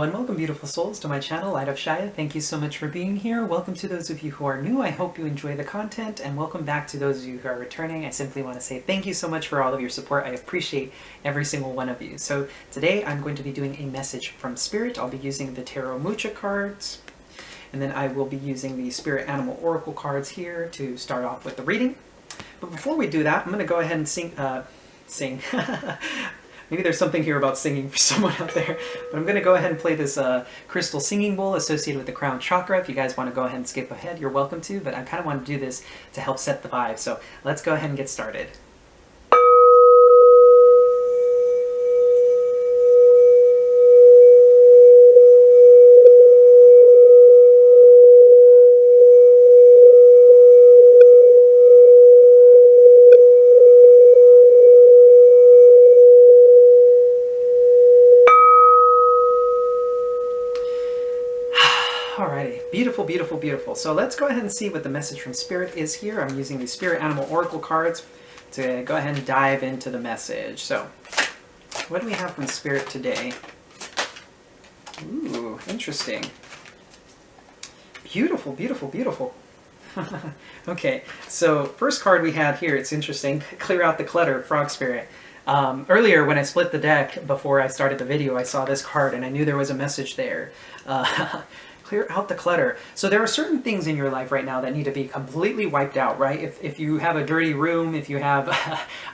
and welcome, beautiful souls, to my channel, Light of Shaya. Thank you so much for being here. Welcome to those of you who are new. I hope you enjoy the content, and welcome back to those of you who are returning. I simply want to say thank you so much for all of your support. I appreciate every single one of you. So today I'm going to be doing a message from Spirit. I'll be using the Tarot Mucha cards, and then I will be using the Spirit Animal Oracle cards here to start off with the reading. But before we do that, I'm going to go ahead and sing. Maybe there's something here about singing for someone out there, but I'm going to go ahead and play this crystal singing bowl associated with the crown chakra. If you guys want to go ahead and skip ahead, you're welcome to, but I kind of want to do this to help set the vibe. So let's go ahead and get started. Alrighty, beautiful, beautiful, beautiful. So let's go ahead and see what the message from Spirit is here. I'm using the Spirit Animal Oracle cards to go ahead and dive into the message. So, what do we have from Spirit today? Ooh, interesting. Beautiful, beautiful, beautiful. Okay, so first card we had here, it's interesting. Clear out the clutter, Frog Spirit. Earlier when I split the deck before I started the video, I saw this card and I knew there was a message there. Clear out the clutter. So there are certain things in your life right now that need to be completely wiped out, right? If you have a dirty room, if you have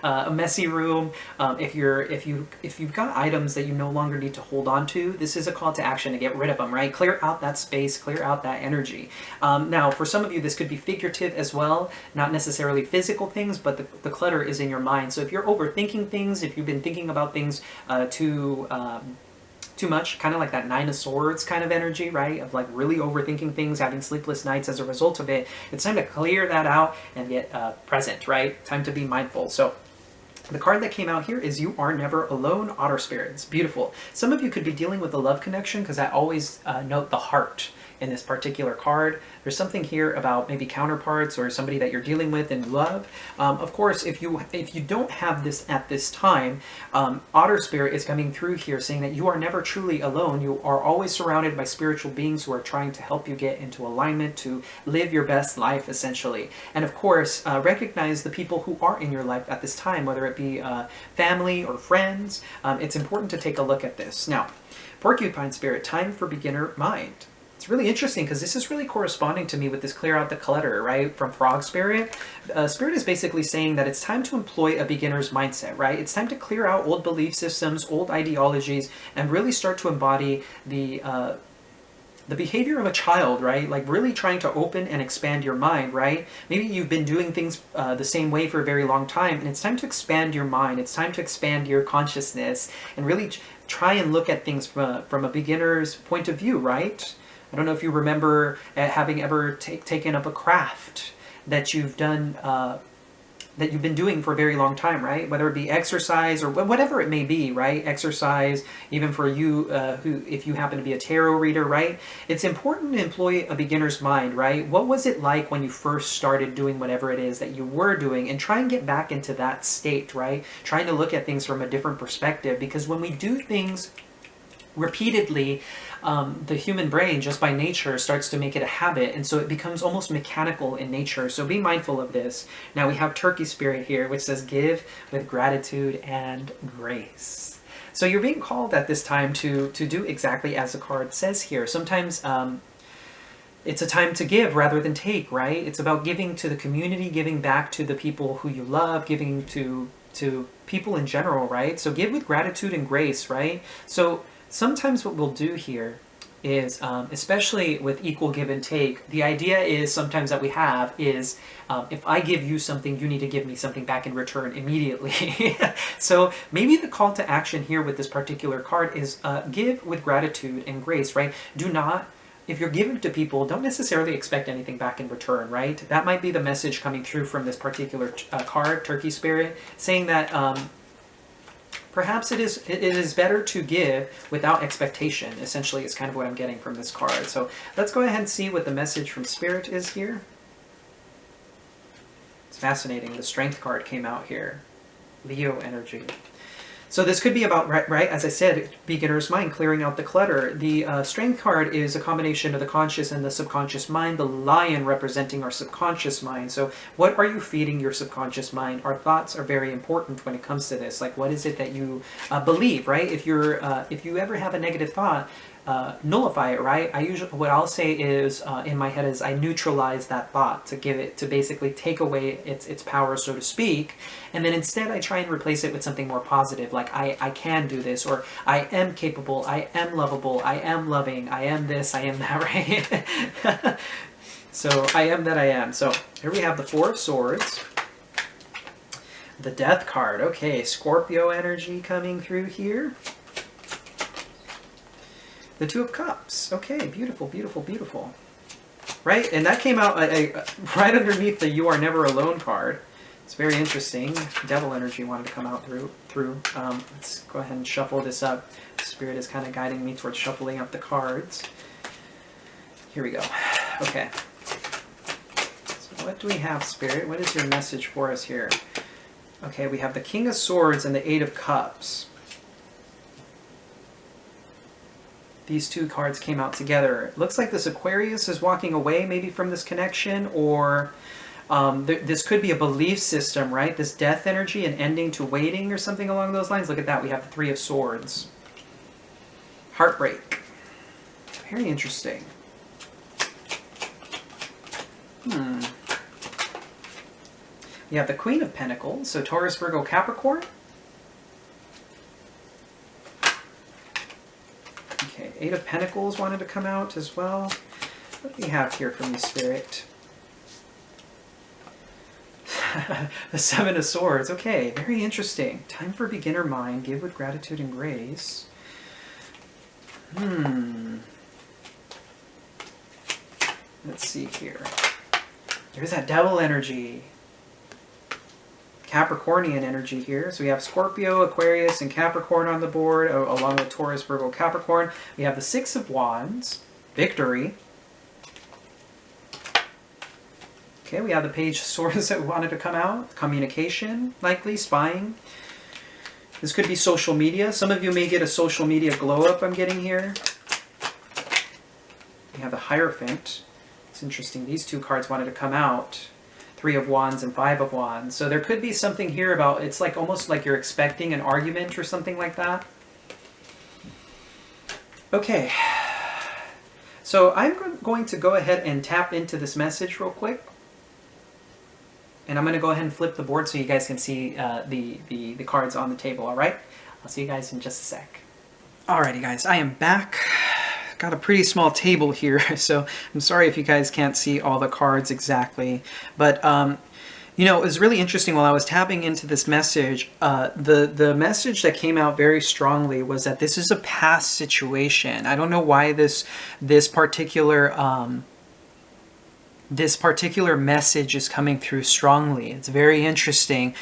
a messy room, if you've got items that you no longer need to hold on to, this is a call to action to get rid of them, right? Clear out that space, clear out that energy. Now, for some of you, this could be figurative as well, not necessarily physical things, but the clutter is in your mind. So if you're overthinking things, if you've been thinking about things too much, kind of like that Nine of Swords kind of energy, right? Of like really overthinking things, having sleepless nights as a result of it. It's time to clear that out and get present, right? Time to be mindful. So the card that came out here is You Are Never Alone, Otter Spirit. It's beautiful. Some of you could be dealing with a love connection because I always note the heart in this particular card. There's something here about maybe counterparts or somebody that you're dealing with in love. Of course, if you don't have this at this time, Otter Spirit is coming through here saying that you are never truly alone. You are always surrounded by spiritual beings who are trying to help you get into alignment, to live your best life, essentially. And of course, recognize the people who are in your life at this time, whether it be family or friends. It's important to take a look at this. Now, Porcupine Spirit, time for beginner mind. It's really interesting because this is really corresponding to me with this clear out the clutter, right, from Frog Spirit. Spirit is basically saying that it's time to employ a beginner's mindset, right? It's time to clear out old belief systems, old ideologies, and really start to embody the behavior of a child, right? Like really trying to open and expand your mind, right? Maybe you've been doing things the same way for a very long time, and it's time to expand your mind. It's time to expand your consciousness and really try and look at things from a beginner's point of view, right? I don't know if you remember having ever taken up a craft that you've done, that you've been doing for a very long time, right? Whether it be exercise or whatever it may be, right? Exercise, even for you, if you happen to be a tarot reader, right? It's important to employ a beginner's mind, right? What was it like when you first started doing whatever it is that you were doing, and try and get back into that state, right? Trying to look at things from a different perspective, because when we do things repeatedly, the human brain just by nature starts to make it a habit, and so it becomes almost mechanical in nature. So be mindful of this. Now we have Turkey Spirit here, which says give with gratitude and grace. So you're being called at this time to do exactly as the card says here. Sometimes it's a time to give rather than take, right? It's about giving to the community, giving back to the people who you love, giving to people in general, right? So give with gratitude and grace, right? So sometimes what we'll do here is, especially with equal give and take, the idea is sometimes that we have is, if I give you something, you need to give me something back in return immediately. So maybe the call to action here with this particular card is give with gratitude and grace, right? Do not, if you're giving to people, don't necessarily expect anything back in return, right? That might be the message coming through from this particular card, Turkey Spirit, saying that perhaps it is better to give without expectation, essentially, is kind of what I'm getting from this card. So let's go ahead and see what the message from Spirit is here. It's fascinating. The Strength card came out here. Leo energy. So this could be about, right, as I said, beginner's mind, clearing out the clutter. The strength card is a combination of the conscious and the subconscious mind, the lion representing our subconscious mind. So what are you feeding your subconscious mind? Our thoughts are very important when it comes to this. Like, what is it that you believe, right? If you ever have a negative thought, nullify it, right? What I'll say is in my head is I neutralize that thought to basically take away its power, so to speak, and then instead I try and replace it with something more positive, like I can do this, or I am capable, I am lovable, I am loving, I am this, I am that, right? So I am that I am. So here we have the Four of Swords, the Death card. Okay, Scorpio energy coming through here. The Two of Cups. Okay, beautiful, beautiful, beautiful. Right, and that came out right underneath the You Are Never Alone card. It's very interesting. Devil energy wanted to come out through. Let's go ahead and shuffle this up. Spirit is kind of guiding me towards shuffling up the cards. Here we go. Okay. So what do we have, Spirit? What is your message for us here? Okay, we have the King of Swords and the Eight of Cups. These two cards came out together. It looks like this Aquarius is walking away maybe from this connection, or this could be a belief system, right? This death energy and ending to waiting or something along those lines. Look at that. We have the Three of Swords. Heartbreak. Very interesting. We have the Queen of Pentacles, so Taurus, Virgo, Capricorn. Okay, Eight of Pentacles wanted to come out as well. What do we have here from the Spirit? The Seven of Swords. Okay, very interesting. Time for beginner mind. Give with gratitude and grace. Let's see here. There's that Devil energy. Capricornian energy here. So we have Scorpio, Aquarius, and Capricorn on the board, along with Taurus, Virgo, Capricorn. We have the Six of Wands, Victory. Okay, we have the Page of Swords that wanted to come out. Communication, likely, spying. This could be social media. Some of you may get a social media glow-up I'm getting here. We have the Hierophant. It's interesting. These two cards wanted to come out. Three of Wands and Five of Wands. So there could be something here about, it's like almost like you're expecting an argument or something like that. Okay. So I'm going to go ahead and tap into this message real quick. And I'm going to go ahead and flip the board so you guys can see the cards on the table, all right? I'll see you guys in just a sec. Alrighty guys, I am back. Got a pretty small table here, so I'm sorry if you guys can't see all the cards exactly. But, you know, it was really interesting while I was tapping into this message. The message that came out very strongly was that this is a past situation. I don't know why this particular message is coming through strongly. It's very interesting.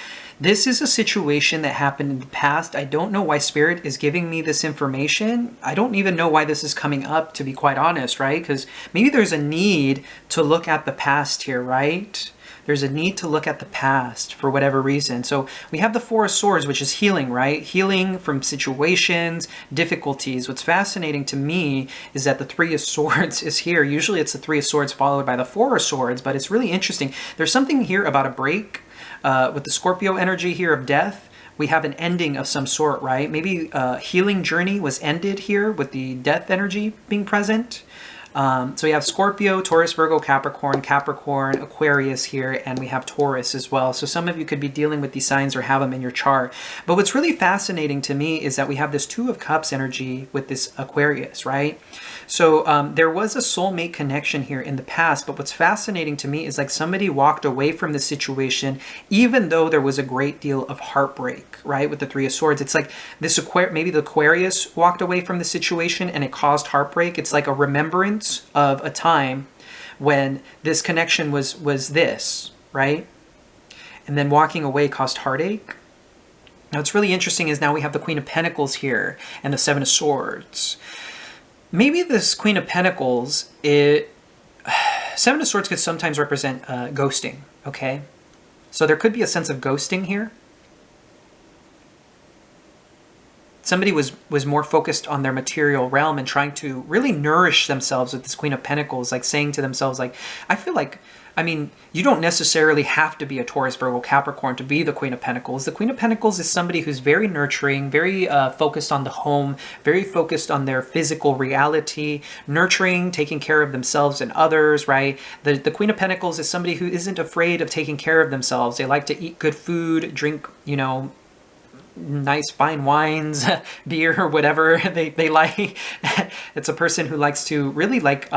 This is a situation that happened in the past. I don't know why Spirit is giving me this information. I don't even know why this is coming up, to be quite honest, right? Because maybe there's a need to look at the past here, right? There's a need to look at the past for whatever reason. So we have the Four of Swords, which is healing, right? Healing from situations, difficulties. What's fascinating to me is that the Three of Swords is here. Usually it's the Three of Swords followed by the Four of Swords, but it's really interesting. There's something here about a break. With the Scorpio energy here of death, we have an ending of some sort, right? Maybe a healing journey was ended here with the death energy being present. So we have Scorpio, Taurus, Virgo, Capricorn, Aquarius here, and we have Taurus as well. So some of you could be dealing with these signs or have them in your chart. But what's really fascinating to me is that we have this Two of Cups energy with this Aquarius, right? So there was a soulmate connection here in the past, but what's fascinating to me is like somebody walked away from the situation, even though there was a great deal of heartbreak, right? With the Three of Swords. It's like this maybe the Aquarius walked away from the situation and it caused heartbreak. It's like a remembrance of a time when this connection was this, right? And then walking away caused heartache. Now what's really interesting is now we have the Queen of Pentacles here and the Seven of Swords. Maybe this Queen of Pentacles, Seven of Swords could sometimes represent ghosting, okay? So there could be a sense of ghosting here. somebody was more focused on their material realm and trying to really nourish themselves with this Queen of Pentacles, like saying to themselves, like, I feel like, I mean, you don't necessarily have to be a Taurus, Virgo, Capricorn to be the Queen of Pentacles. The Queen of Pentacles is somebody who's very nurturing, very focused on the home, very focused on their physical reality, nurturing, taking care of themselves and others, right? The Queen of Pentacles is somebody who isn't afraid of taking care of themselves. They like to eat good food, drink, you know, nice fine wines, beer, or whatever they like. It's a person who likes to really like...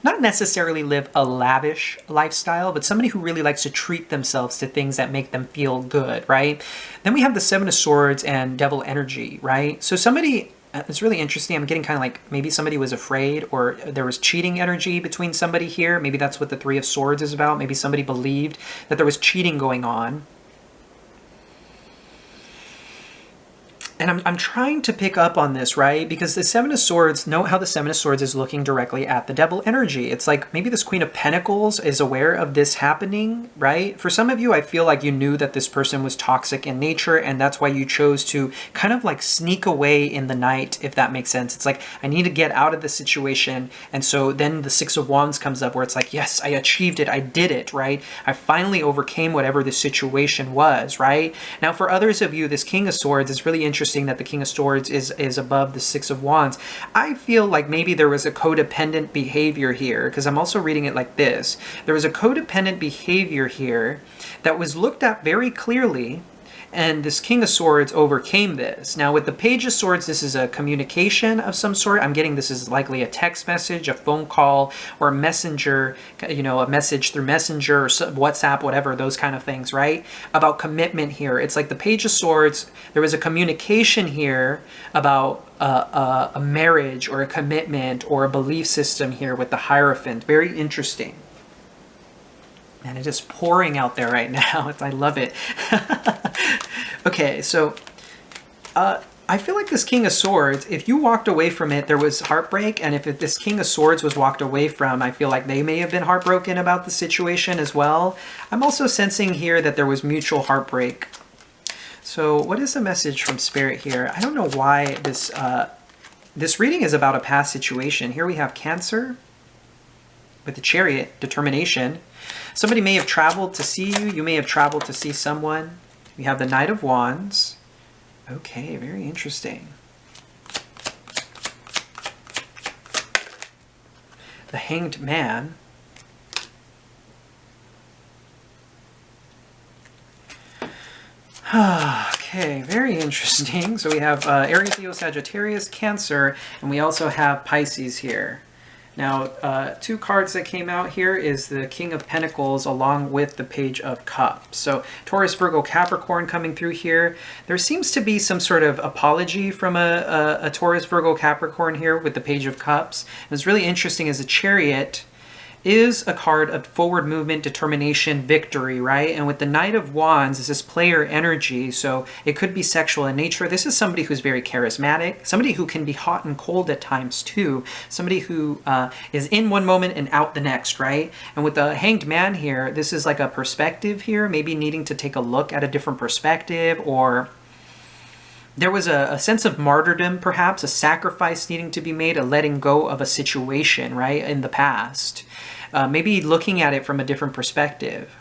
not necessarily live a lavish lifestyle, but somebody who really likes to treat themselves to things that make them feel good, right? Then we have the Seven of Swords and Devil energy, right? So somebody, it's really interesting. I'm getting kind of like maybe somebody was afraid or there was cheating energy between somebody here. Maybe that's what the Three of Swords is about. Maybe somebody believed that there was cheating going on. And I'm trying to pick up on this, right? Because the Seven of Swords, note how the Seven of Swords is looking directly at the Devil energy. It's like maybe this Queen of Pentacles is aware of this happening, right? For some of you, I feel like you knew that this person was toxic in nature, and that's why you chose to kind of like sneak away in the night, if that makes sense. It's like, I need to get out of this situation. And so then the Six of Wands comes up where it's like, yes, I achieved it. I did it, right? I finally overcame whatever the situation was, right? Now, for others of you, this King of Swords is really interesting that the King of Swords is above the Six of Wands. I feel like maybe there was a codependent behavior here, because I'm also reading it like this. There was a codependent behavior here that was looked at very clearly, and this King of Swords overcame this. Now with the Page of Swords, this is a communication of some sort. I'm getting this is likely a text message, a phone call, or a messenger, you know, a message through Messenger or WhatsApp, whatever, those kind of things, right? About commitment here. It's like the Page of Swords, there was a communication here about a marriage or a commitment or a belief system here with the Hierophant. Very interesting. And it is pouring out there right now. I love it. Okay, so I feel like this King of Swords, if you walked away from it, there was heartbreak. And if this King of Swords was walked away from, I feel like they may have been heartbroken about the situation as well. I'm also sensing here that there was mutual heartbreak. So what is the message from Spirit here? I don't know why this reading is about a past situation. Here we have Cancer with the Chariot, determination. Somebody may have traveled to see you. You may have traveled to see someone. We have the Knight of Wands. Okay, very interesting. The Hanged Man. Okay, very interesting. So we have Aries, Leo, Sagittarius, Cancer, and we also have Pisces here. Now, two cards that came out here is the King of Pentacles along with the Page of Cups. So Taurus, Virgo, Capricorn coming through here. There seems to be some sort of apology from a Taurus, Virgo, Capricorn here with the Page of Cups. And what's really interesting is the Chariot is a card of forward movement, determination, victory, right? And with the Knight of Wands, is this player energy, so it could be sexual in nature. This is somebody who's very charismatic, somebody who can be hot and cold at times too, somebody who is in one moment and out the next, right? And with the Hanged Man here, this is like a perspective here, maybe needing to take a look at a different perspective, or there was a sense of martyrdom, perhaps, a sacrifice needing to be made, a letting go of a situation, right, in the past. Maybe looking at it from a different perspective.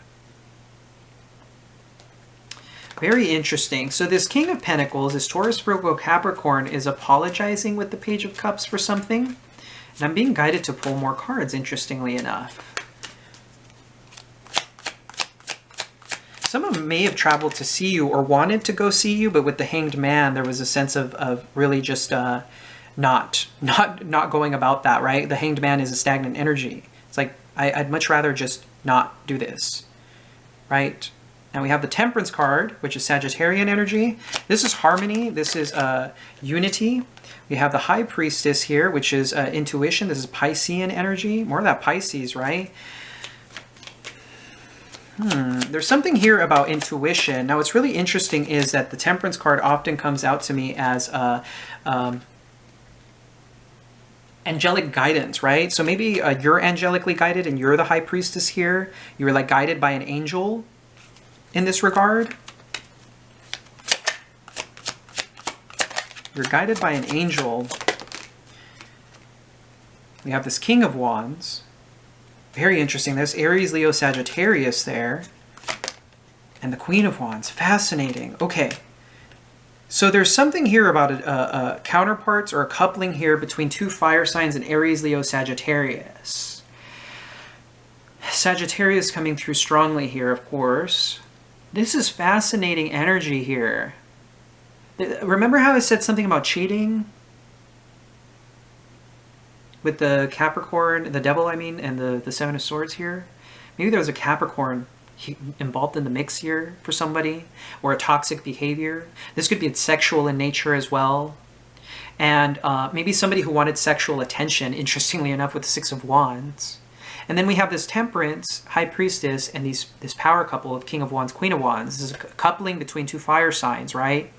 Very interesting. So this King of Pentacles, this Taurus, Virgo, Capricorn, is apologizing with the Page of Cups for something. And I'm being guided to pull more cards, interestingly enough. Some of them may have traveled to see you or wanted to go see you, but with the Hanged Man, there was a sense of really just not going about that, right? The Hanged Man is a stagnant energy. It's like, I'd much rather just not do this, right? Now we have the Temperance card, which is Sagittarian energy. This is harmony. This is unity. We have the High Priestess here, which is intuition. This is Piscean energy. More of that Pisces, right? There's something here about intuition. Now what's really interesting is that the Temperance card often comes out to me as angelic guidance, right? So maybe you're angelically guided and you're the High Priestess here. You were like guided by an angel in this regard. You're guided by an angel. We have this King of Wands. Very interesting. There's Aries, Leo, Sagittarius there. And the Queen of Wands. Fascinating. Okay. So there's something here about a counterparts or a coupling here between two fire signs in Aries, Leo, Sagittarius. Sagittarius coming through strongly here, of course. This is fascinating energy here. Remember how I said something about cheating? With the Capricorn, the devil, I mean, and the Seven of Swords here? Maybe there was a Capricorn involved in the mix here for somebody, or a toxic behavior. This could be sexual in nature as well. And maybe somebody who wanted sexual attention, interestingly enough, with the Six of Wands. And then we have this Temperance, High Priestess, and this power couple of King of Wands, Queen of Wands. This is a coupling between two fire signs, right?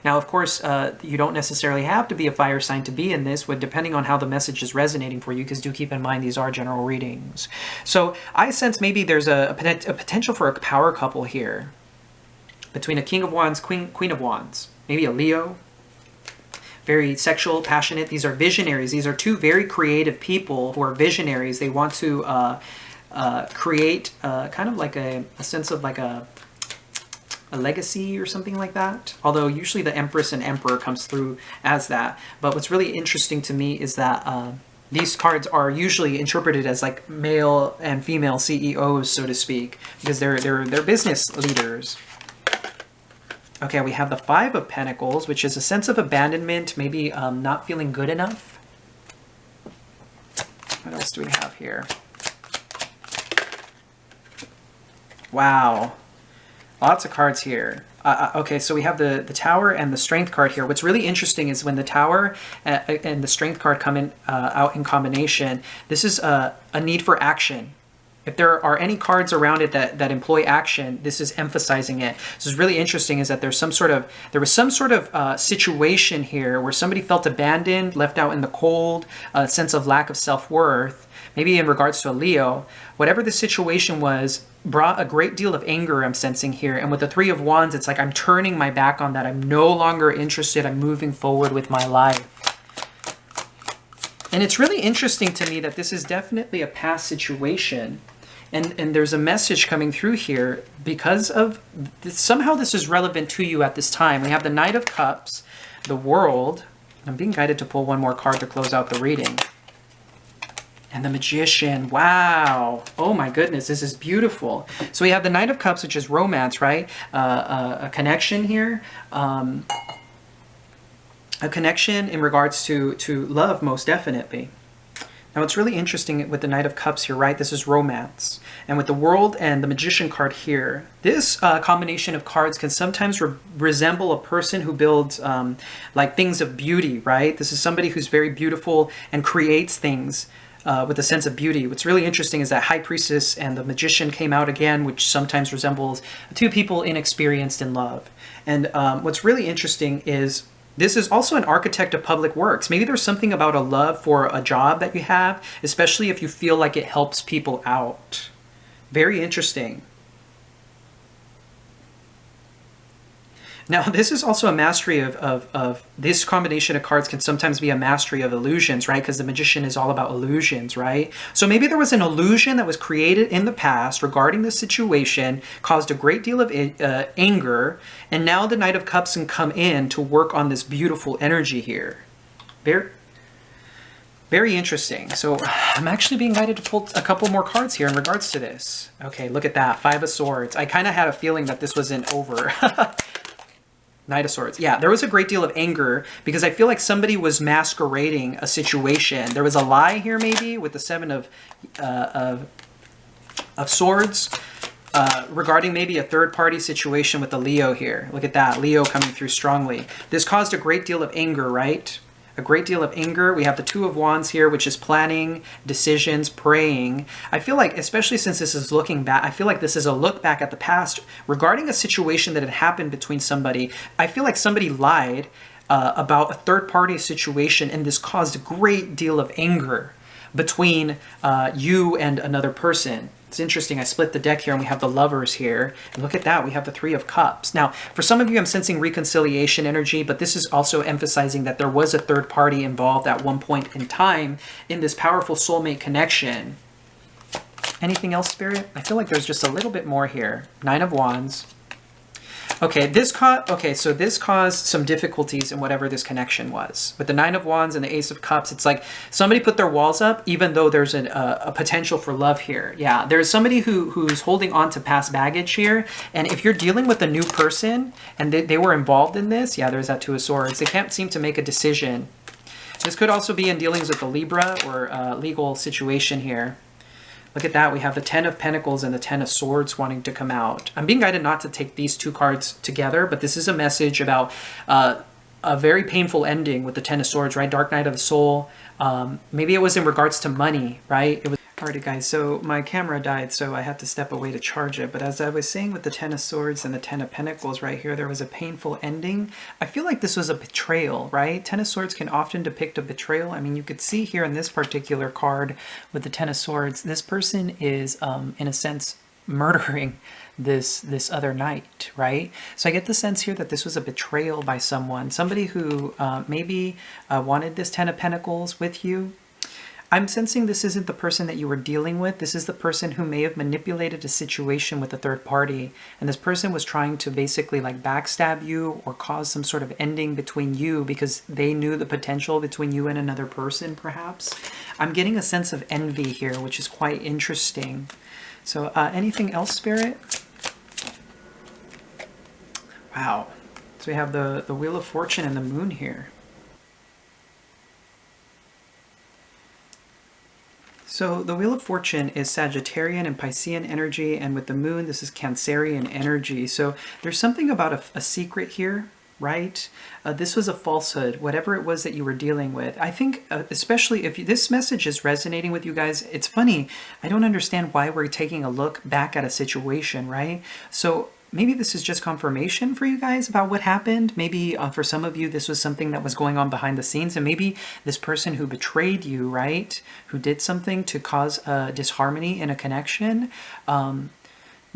Now, of course, you don't necessarily have to be a fire sign to be in this, depending on how the message is resonating for you, because do keep in mind these are general readings. So I sense maybe there's a potential for a power couple here between a King of Wands, Queen of Wands, maybe a Leo. Very sexual, passionate. These are visionaries. These are two very creative people who are visionaries. They want to create kind of like a sense of like a legacy or something like that. Although usually the Empress and Emperor comes through as that. But what's really interesting to me is that these cards are usually interpreted as like male and female CEOs, so to speak, because they're business leaders. Okay, we have the Five of Pentacles, which is a sense of abandonment, maybe not feeling good enough. What else do we have here? Wow. Lots of cards here. Okay, so we have the Tower and the Strength card here. What's really interesting is when the Tower and the Strength card come out in combination, this is a need for action. If there are any cards around it that employ action, this is emphasizing it. So it's really interesting is that there was some sort of situation here where somebody felt abandoned, left out in the cold, a sense of lack of self-worth, maybe in regards to a Leo. Whatever the situation was, brought a great deal of anger I'm sensing here. And with the Three of Wands, it's like I'm turning my back on that. I'm no longer interested. I'm moving forward with my life. And it's really interesting to me that this is definitely a past situation. And there's a message coming through here because of this, somehow this is relevant to you at this time. We have the Knight of Cups, the World. I'm being guided to pull one more card to close out the reading. And the Magician. Wow. Oh my goodness, this is beautiful. So we have the Knight of Cups, which is romance, right? A connection here. A connection in regards to love, most definitely. Now, what's really interesting with the Knight of Cups here, right? This is romance. And with the World and the Magician card here, this combination of cards can sometimes resemble a person who builds like things of beauty, right? This is somebody who's very beautiful and creates things with a sense of beauty. What's really interesting is that High Priestess and the Magician came out again, which sometimes resembles two people inexperienced in love. And what's really interesting is this is also an architect of public works. Maybe there's something about a love for a job that you have, especially if you feel like it helps people out. Very interesting. Now, this is also a mastery of this combination of cards can sometimes be a mastery of illusions, right? Because the Magician is all about illusions, right? So maybe there was an illusion that was created in the past regarding the situation, caused a great deal of anger, and now the Knight of Cups can come in to work on this beautiful energy here. Very interesting. So I'm actually being guided to pull a couple more cards here in regards to this. Okay, look at that. Five of Swords. I kind of had a feeling that this wasn't over. Knight of Swords. Yeah, there was a great deal of anger because I feel like somebody was masquerading a situation. There was a lie here maybe with the Seven of Swords regarding maybe a third-party situation with the Leo here. Look at that. Leo coming through strongly. This caused a great deal of anger, right? A great deal of anger. We have the Two of Wands here, which is planning, decisions, praying. I feel like, especially since this is looking back, I feel like this is a look back at the past regarding a situation that had happened between somebody. I feel like somebody lied about a third-party situation, and this caused a great deal of anger between you and another person. It's interesting. I split the deck here and we have the Lovers here. And look at that. We have the Three of Cups. Now, for some of you, I'm sensing reconciliation energy, but this is also emphasizing that there was a third party involved at one point in time in this powerful soulmate connection. Anything else, Spirit? I feel like there's just a little bit more here. Nine of Wands. Okay, so this caused some difficulties in whatever this connection was. With the Nine of Wands and the Ace of Cups, it's like somebody put their walls up, even though there's a potential for love here. Yeah, there's somebody who's holding on to past baggage here. And if you're dealing with a new person and they were involved in this, yeah, there's that Two of Swords. They can't seem to make a decision. This could also be in dealings with the Libra or legal situation here. Look at that. We have the Ten of Pentacles and the Ten of Swords wanting to come out. I'm being guided not to take these two cards together, but this is a message about a very painful ending with the Ten of Swords, right? Dark Night of the Soul. Maybe it was in regards to money, right? It was. Alrighty, guys. So my camera died, so I had to step away to charge it. But as I was saying with the Ten of Swords and the Ten of Pentacles right here, there was a painful ending. I feel like this was a betrayal, right? Ten of Swords can often depict a betrayal. I mean, you could see here in this particular card with the Ten of Swords, this person is, in a sense, murdering this other knight, right? So I get the sense here that this was a betrayal by someone, somebody who maybe wanted this Ten of Pentacles with you. I'm sensing this isn't the person that you were dealing with. This is the person who may have manipulated a situation with a third party. And this person was trying to basically like backstab you or cause some sort of ending between you because they knew the potential between you and another person, perhaps. I'm getting a sense of envy here, which is quite interesting. So anything else, Spirit? Wow. So we have the Wheel of Fortune and the Moon here. So the Wheel of Fortune is Sagittarian and Piscean energy, and with the Moon, this is Cancerian energy. So there's something about a secret here, right? This was a falsehood, whatever it was that you were dealing with. I think, especially if this message is resonating with you guys, it's funny. I don't understand why we're taking a look back at a situation, right? So maybe this is just confirmation for you guys about what happened. Maybe for some of you, this was something that was going on behind the scenes. And maybe this person who betrayed you, right, who did something to cause disharmony in a connection,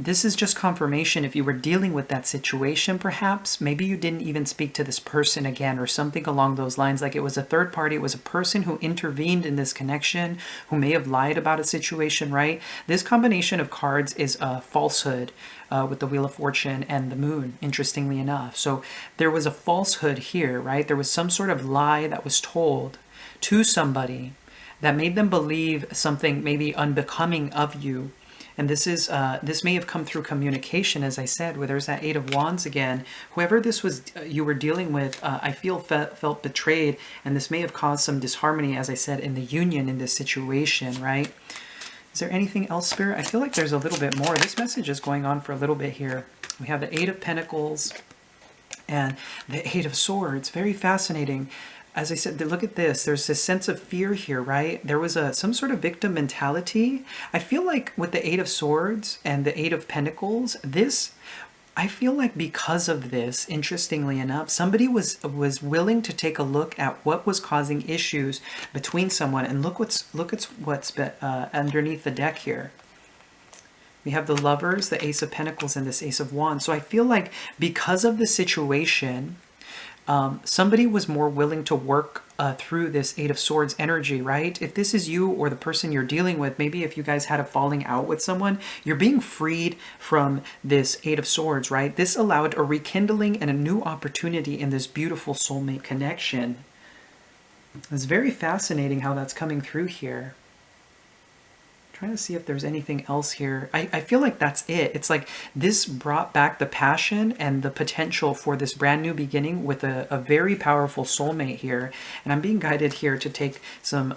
this is just confirmation. If you were dealing with that situation, perhaps, maybe you didn't even speak to this person again or something along those lines. Like it was a third party. It was a person who intervened in this connection, who may have lied about a situation, right? This combination of cards is a falsehood with the Wheel of Fortune and the Moon, interestingly enough. So there was a falsehood here, right? There was some sort of lie that was told to somebody that made them believe something maybe unbecoming of you. And this is this may have come through communication, as I said, where there's that Eight of Wands again. Whoever this was you were dealing with, I felt betrayed, and this may have caused some disharmony, as I said, in the union in this situation, right? Is there anything else, Spirit? I feel like there's a little bit more. This message is going on for a little bit here. We have the Eight of Pentacles and the Eight of Swords. Very fascinating. As I said, look at this. There's this sense of fear here, right? There was some sort of victim mentality. I feel like with the Eight of Swords and the Eight of Pentacles, I feel like because of this, interestingly enough, somebody was willing to take a look at what was causing issues between someone. And look at what's underneath the deck here. We have the Lovers, the Ace of Pentacles, and this Ace of Wands. So I feel like because of the situation, somebody was more willing to work through this Eight of Swords energy, right? If this is you or the person you're dealing with, maybe if you guys had a falling out with someone, you're being freed from this Eight of Swords, right? This allowed a rekindling and a new opportunity in this beautiful soulmate connection. It's very fascinating how that's coming through here. Trying to see if there's anything else here. I feel like that's it. It's like this brought back the passion and the potential for this brand new beginning with a very powerful soulmate here. And I'm being guided here to take some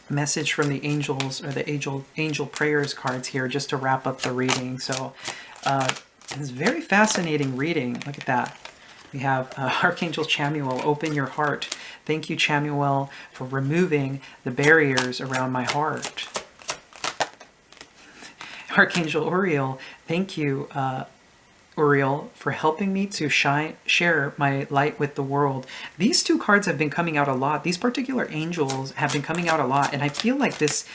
message from the angels or the angel prayers cards here just to wrap up the reading. So it's very fascinating reading. Look at that. We have Archangel Chamuel, open your heart. Thank you, Chamuel, for removing the barriers around my heart. Archangel Uriel, thank you, Uriel, for helping me to share my light with the world. These two cards have been coming out a lot. These particular angels have been coming out a lot. And I feel like this,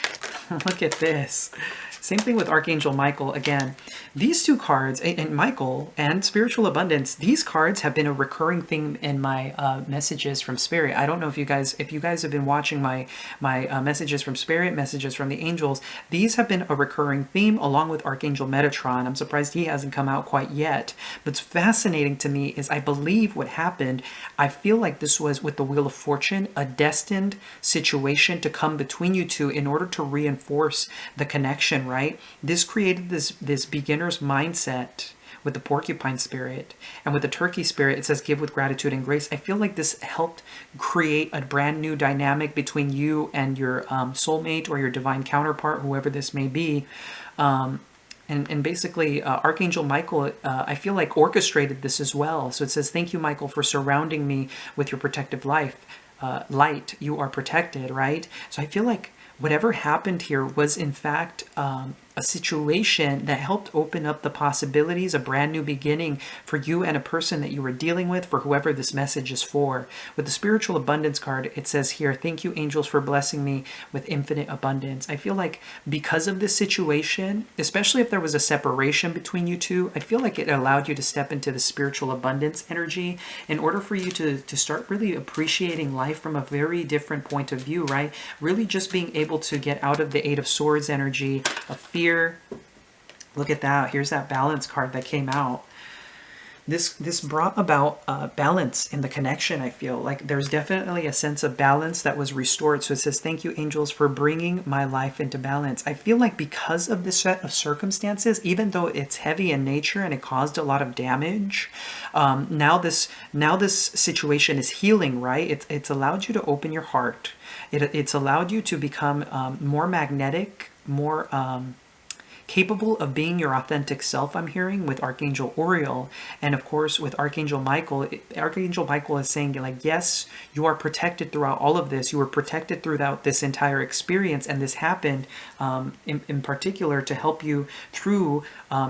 look at this. Same thing with Archangel Michael. Again, these two cards, and Michael and Spiritual Abundance, these cards have been a recurring theme in my messages from Spirit. I don't know if you guys have been watching my messages from Spirit, messages from the angels. These have been a recurring theme along with Archangel Metatron. I'm surprised he hasn't come out quite yet. But it's fascinating to me is I believe what happened, I feel like this was with the Wheel of Fortune, a destined situation to come between you two in order to reinforce the connection, right? This created this beginner's mindset with the porcupine spirit, and with the turkey spirit it says give with gratitude and grace. I feel like this helped create a brand new dynamic between you and your soulmate or your divine counterpart, whoever this may be. And basically, Archangel Michael, I feel like orchestrated this as well. So it says, thank you, Michael, for surrounding me with your protective light. You are protected, right? So I feel like whatever happened here was, in fact, a situation that helped open up the possibilities, a brand new beginning for you and a person that you were dealing with, for whoever this message is for. With the Spiritual Abundance card, it says here, thank you, angels, for blessing me with infinite abundance. I feel like because of this situation, especially if there was a separation between you two, I feel like it allowed you to step into the spiritual abundance energy in order for you to start really appreciating life from a very different point of view, right? Really just being able to get out of the Eight of Swords energy of fear. Look at that. Here's that balance card that came out. This brought about balance in the connection. I feel like there's definitely a sense of balance that was restored. So it says, thank you, angels, for bringing my life into balance. I feel like because of this set of circumstances, even though it's heavy in nature and it caused a lot of damage, now this situation is healing, right? It's allowed you to open your heart. It's allowed you to become more magnetic, more capable of being your authentic self, I'm hearing, with Archangel Uriel. And of course, with Archangel Michael, Archangel Michael is saying, like, yes, you are protected throughout all of this. You were protected throughout this entire experience. And this happened in particular to help you through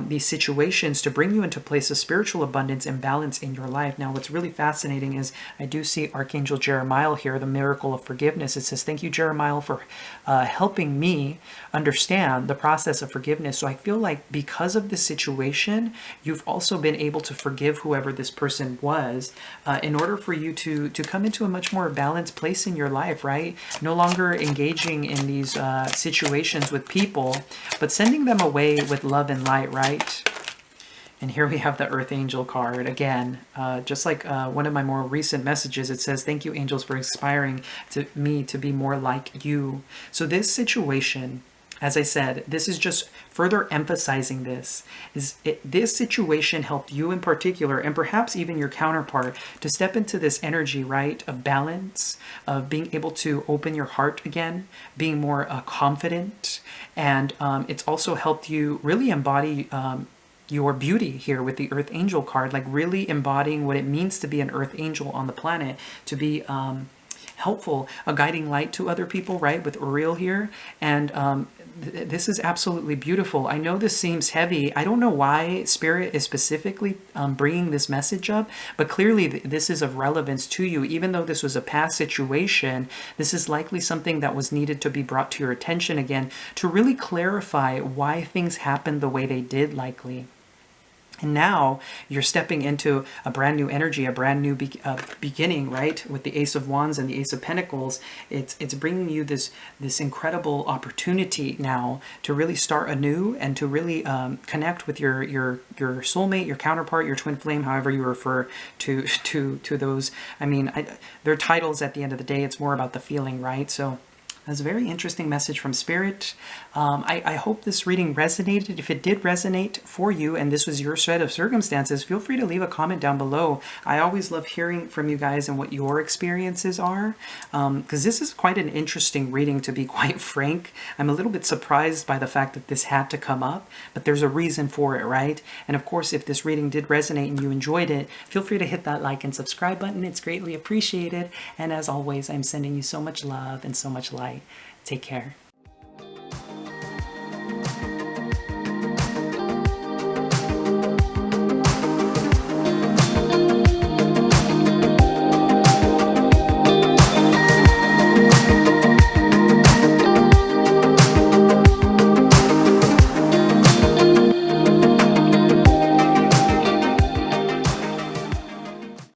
these situations, to bring you into a place of spiritual abundance and balance in your life. Now, what's really fascinating is I do see Archangel Jeremiah here, the miracle of forgiveness. It says, thank you, Jeremiah, for helping me understand the process of forgiveness. So I feel like because of this situation, you've also been able to forgive whoever this person was in order for you to come into a much more balanced place in your life, right? No longer engaging in these situations with people, but sending them away with love and light, right? And here we have the Earth Angel card again. Just like one of my more recent messages, it says, thank you, angels, for inspiring me to be more like you. So this situation, as I said, this is just further emphasizing this. This situation helped you in particular, and perhaps even your counterpart, to step into this energy, right, of balance, of being able to open your heart again, being more confident. And it's also helped you really embody your beauty here with the Earth Angel card, like really embodying what it means to be an Earth Angel on the planet, to be helpful, a guiding light to other people, right, with Uriel here. And this is absolutely beautiful. I know this seems heavy. I don't know why Spirit is specifically bringing this message up, but clearly this is of relevance to you. Even though this was a past situation, this is likely something that was needed to be brought to your attention again to really clarify why things happened the way they did, likely. And now you're stepping into a brand new energy, a brand new beginning, right? With the Ace of Wands and the Ace of Pentacles, it's bringing you this incredible opportunity now to really start anew and to really connect with your soulmate, your counterpart, your twin flame, however you refer to those. I mean, they're titles at the end of the day. It's more about the feeling, right? So that's a very interesting message from Spirit. I hope this reading resonated. If it did resonate for you and this was your set of circumstances, feel free to leave a comment down below. I always love hearing from you guys and what your experiences are, because this is quite an interesting reading, to be quite frank. I'm a little bit surprised by the fact that this had to come up, but there's a reason for it, right? And of course, if this reading did resonate and you enjoyed it, feel free to hit that like and subscribe button. It's greatly appreciated. And as always, I'm sending you so much love and so much light. Take care.